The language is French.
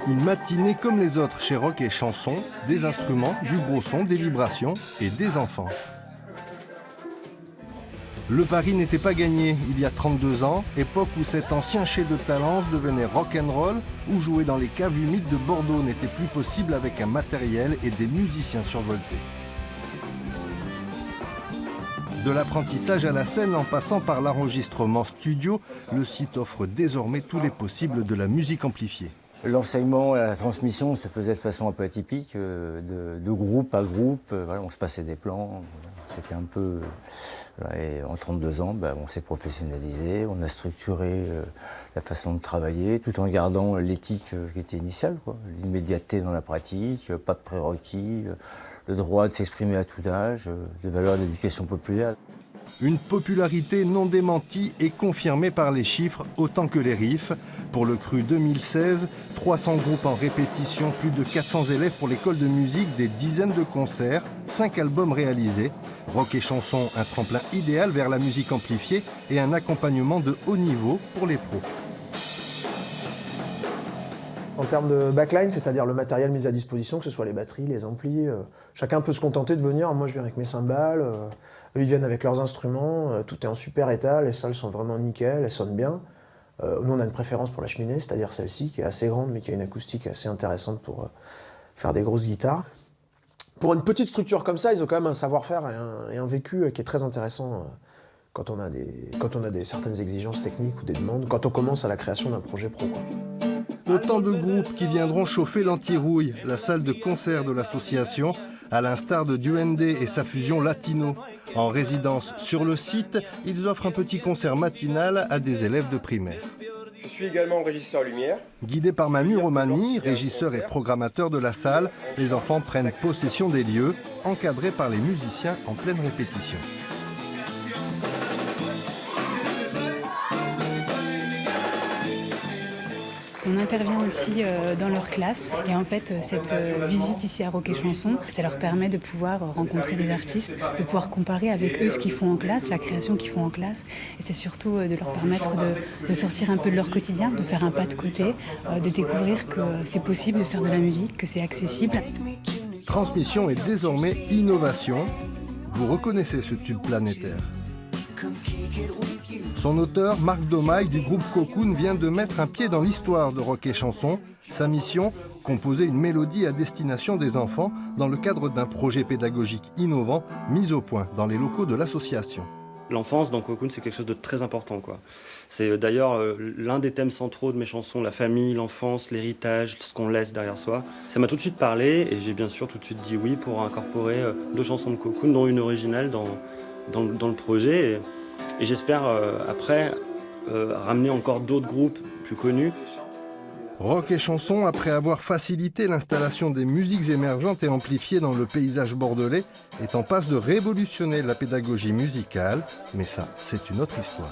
Une matinée comme les autres chez Rock et Chanson, des instruments, du gros son, des vibrations et des enfants. Le pari n'était pas gagné il y a 32 ans, époque où cet ancien chef de Talence devenait rock'n'roll, où jouer dans les caves humides de Bordeaux n'était plus possible avec un matériel et des musiciens survoltés. De l'apprentissage à la scène en passant par l'enregistrement studio, le site offre désormais tous les possibles de la musique amplifiée. L'enseignement et la transmission se faisaient de façon un peu atypique, de groupe à groupe. Voilà, on se passait des plans, c'était un peu... Et en 32 ans, on s'est professionnalisé, on a structuré la façon de travailler, tout en gardant l'éthique qui était initiale, l'immédiateté dans la pratique, pas de prérequis, le droit de s'exprimer à tout âge, des valeurs d'éducation populaire. Une popularité non démentie et confirmée par les chiffres autant que les riffs. Pour le cru 2016, 300 groupes en répétition, plus de 400 élèves pour l'école de musique, des dizaines de concerts, 5 albums réalisés. Rock et Chanson, un tremplin idéal vers la musique amplifiée et un accompagnement de haut niveau pour les pros. En termes de backline, c'est-à-dire le matériel mis à disposition, que ce soit les batteries, les amplis, chacun peut se contenter de venir. Moi, je viens avec mes cymbales, eux, ils viennent avec leurs instruments, tout est en super état, les salles sont vraiment nickel, elles sonnent bien. Nous, on a une préférence pour la cheminée, c'est-à-dire celle-ci, qui est assez grande, mais qui a une acoustique assez intéressante pour faire des grosses guitares. Pour une petite structure comme ça, ils ont quand même un savoir-faire et un vécu qui est très intéressant quand on a certaines exigences techniques ou des demandes, quand on commence à la création d'un projet pro. Autant de groupes qui viendront chauffer l'Antirouille, la salle de concert de l'association, à l'instar de Duende et sa fusion latino. En résidence sur le site, ils offrent un petit concert matinal à des élèves de primaire. Je suis également régisseur lumière. Guidé par Manu Romani, régisseur et programmateur de la salle, les enfants prennent possession des lieux, encadrés par les musiciens en pleine répétition. On intervient aussi dans leur classe et en fait cette visite ici à Rock et Chanson, ça leur permet de pouvoir rencontrer des artistes, de pouvoir comparer avec eux ce qu'ils font en classe, la création qu'ils font en classe, et c'est surtout de leur permettre de sortir un peu de leur quotidien, de faire un pas de côté, de découvrir que c'est possible de faire de la musique, que c'est accessible. Transmission et désormais innovation. Vous reconnaissez ce tube planétaire. Son auteur, Marc Domaille du groupe Cocoon, vient de mettre un pied dans l'histoire de Rock et Chanson. Sa mission, composer une mélodie à destination des enfants dans le cadre d'un projet pédagogique innovant mis au point dans les locaux de l'association. L'enfance dans Cocoon, c'est quelque chose de très important, quoi. C'est d'ailleurs l'un des thèmes centraux de mes chansons, la famille, l'enfance, l'héritage, ce qu'on laisse derrière soi. Ça m'a tout de suite parlé et j'ai bien sûr tout de suite dit oui pour incorporer 2 chansons de Cocoon, dont une originale dans le projet. Et j'espère après ramener encore d'autres groupes plus connus. Rock et Chanson, après avoir facilité l'installation des musiques émergentes et amplifiées dans le paysage bordelais, est en passe de révolutionner la pédagogie musicale. Mais ça, c'est une autre histoire.